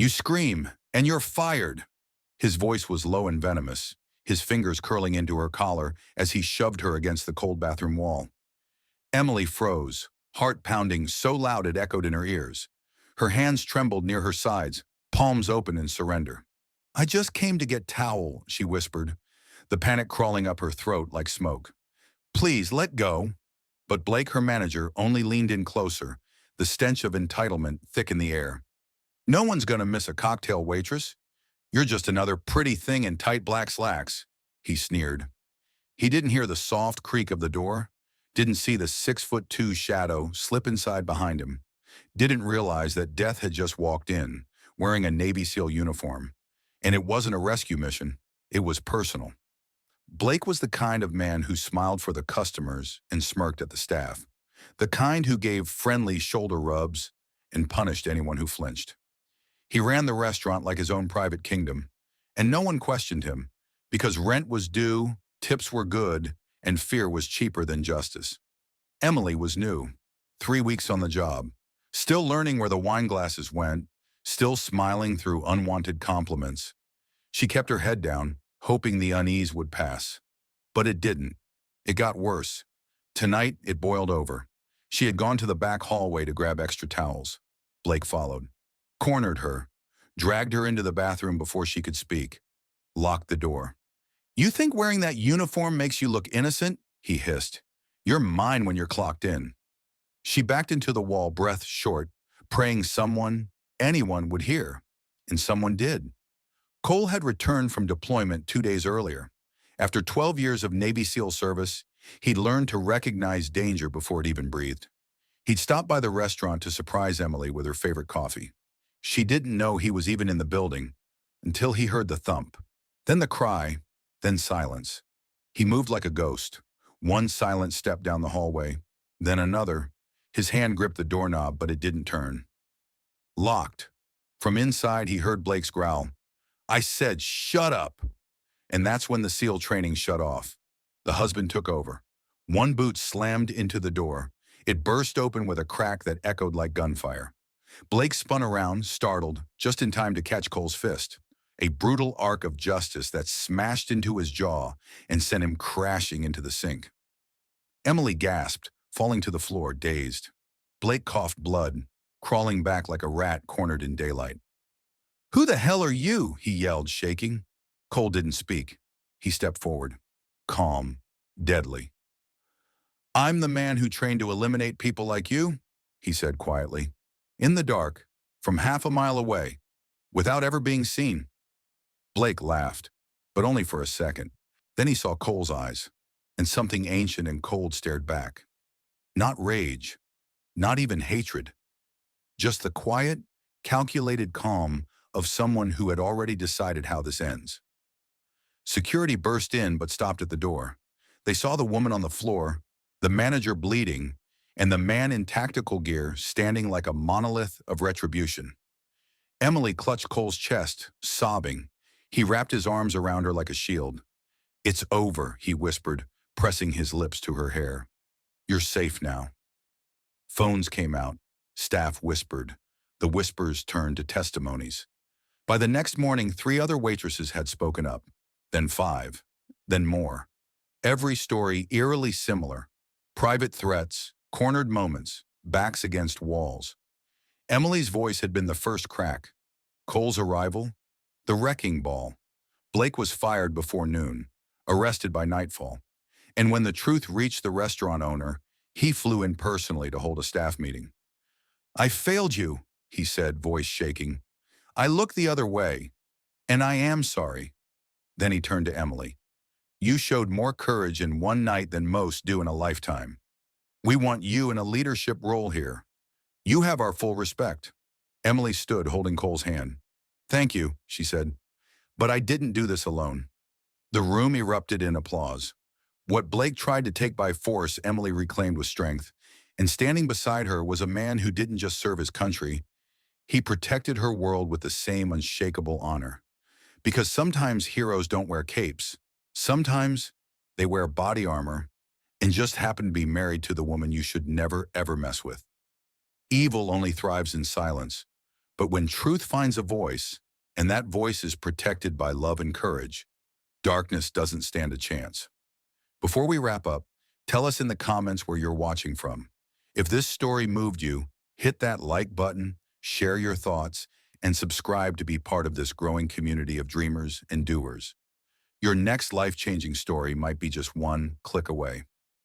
You scream, and you're fired. His voice was low and venomous, his fingers curling into her collar as he shoved her against the cold bathroom wall. Emily froze, heart pounding so loud it echoed in her ears. Her hands trembled near her sides, palms open in surrender. I just came to get towel, she whispered, the panic crawling up her throat like smoke. Please, let go. But Blake, her manager, only leaned in closer, the stench of entitlement thick in the air. No one's gonna miss a cocktail, waitress. You're just another pretty thing in tight black slacks, he sneered. He didn't hear the soft creak of the door, didn't see the 6'2" shadow slip inside behind him, didn't realize that death had just walked in, wearing a Navy SEAL uniform. And it wasn't a rescue mission, it was personal. Blake was the kind of man who smiled for the customers and smirked at the staff, the kind who gave friendly shoulder rubs and punished anyone who flinched. He ran the restaurant like his own private kingdom, and no one questioned him, because rent was due, tips were good, and fear was cheaper than justice. Emily was new, 3 weeks on the job, still learning where the wine glasses went, still smiling through unwanted compliments. She kept her head down, hoping the unease would pass. But it didn't. It got worse. Tonight, it boiled over. She had gone to the back hallway to grab extra towels. Blake followed, cornered her, dragged her into the bathroom before she could speak, locked the door. You think wearing that uniform makes you look innocent? He hissed. You're mine when you're clocked in. She backed into the wall, breath short, praying someone, anyone would hear. And someone did. Cole had returned from deployment 2 days earlier. After 12 years of Navy SEAL service, he'd learned to recognize danger before it even breathed. He'd stopped by the restaurant to surprise Emily with her favorite coffee. She didn't know he was even in the building until he heard the thump, then the cry, then silence. He moved like a ghost, one silent step down the hallway, then another. His hand gripped the doorknob, but it didn't turn. Locked. From inside, he heard Blake's growl. I said, shut up. And that's when the SEAL training shut off. The husband took over. One boot slammed into the door. It burst open with a crack that echoed like gunfire. Blake spun around, startled, just in time to catch Cole's fist. A brutal arc of justice that smashed into his jaw and sent him crashing into the sink. Emily gasped, falling to the floor, dazed. Blake coughed blood, crawling back like a rat cornered in daylight. Who the hell are you? He yelled, shaking. Cole didn't speak. He stepped forward, calm, deadly. I'm the man who trained to eliminate people like you, he said quietly. In the dark, from half a mile away, without ever being seen. Blake laughed, but only for a second. Then he saw Cole's eyes, and something ancient and cold stared back. Not rage, not even hatred. Just the quiet, calculated calm of someone who had already decided how this ends. Security burst in but stopped at the door. They saw the woman on the floor, the manager bleeding, and the man in tactical gear standing like a monolith of retribution. Emily clutched Cole's chest, sobbing. He wrapped his arms around her like a shield. It's over, he whispered, pressing his lips to her hair. You're safe now. Phones came out. Staff whispered. The whispers turned to testimonies. By the next morning, 3 other waitresses had spoken up, then 5, then more. Every story eerily similar. Private threats, cornered moments, backs against walls. Emily's voice had been the first crack. Cole's arrival, the wrecking ball. Blake was fired before noon, arrested by nightfall. And when the truth reached the restaurant owner, he flew in personally to hold a staff meeting. I failed you, he said, voice shaking. I looked the other way, and I am sorry. Then he turned to Emily. You showed more courage in one night than most do in a lifetime. We want you in a leadership role here. You have our full respect. Emily stood holding Cole's hand. Thank you, she said. But I didn't do this alone. The room erupted in applause. What Blake tried to take by force, Emily reclaimed with strength. And standing beside her was a man who didn't just serve his country. He protected her world with the same unshakable honor. Because sometimes heroes don't wear capes. Sometimes they wear body armor and just happen to be married to the woman you should never, ever mess with. Evil only thrives in silence, But when truth finds a voice, and that voice is protected by love and courage, darkness doesn't stand a chance. Before we wrap up, tell us in the comments where you're watching from. If this story moved you, hit that like button, share your thoughts, and subscribe to be part of this growing community of dreamers and doers. Your next life-changing story might be just one click away.